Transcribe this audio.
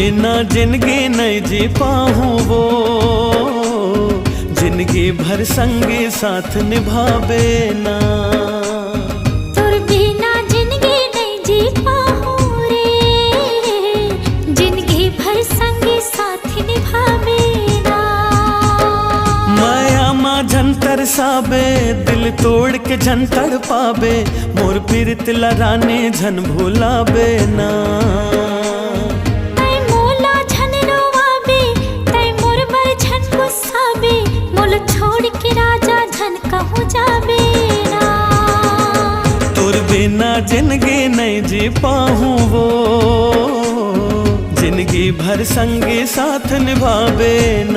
बिना जिंदगी नहीं जी पाऊँ वो, जिंदगी भर संगे साथ निभावे ना। तोर बिना जिंदगी नहीं जी पाऊँ रे, जिंदगी भर संगे साथ निभावे ना। माया माँ झन तरसावे, दिल तोड़ के झन तड़पावे, मोर पीरित लराने झन भुलावे ना। तै मोला झन रोवावे, तै मोर बर झन गुस्सावे, मोल छोड़ के राजा झन कहूँ जावे ना। तोर बिना जिंदगी नहीं जी पाऊँ वो, जिंदगी भर संगे साथ निभावे ना।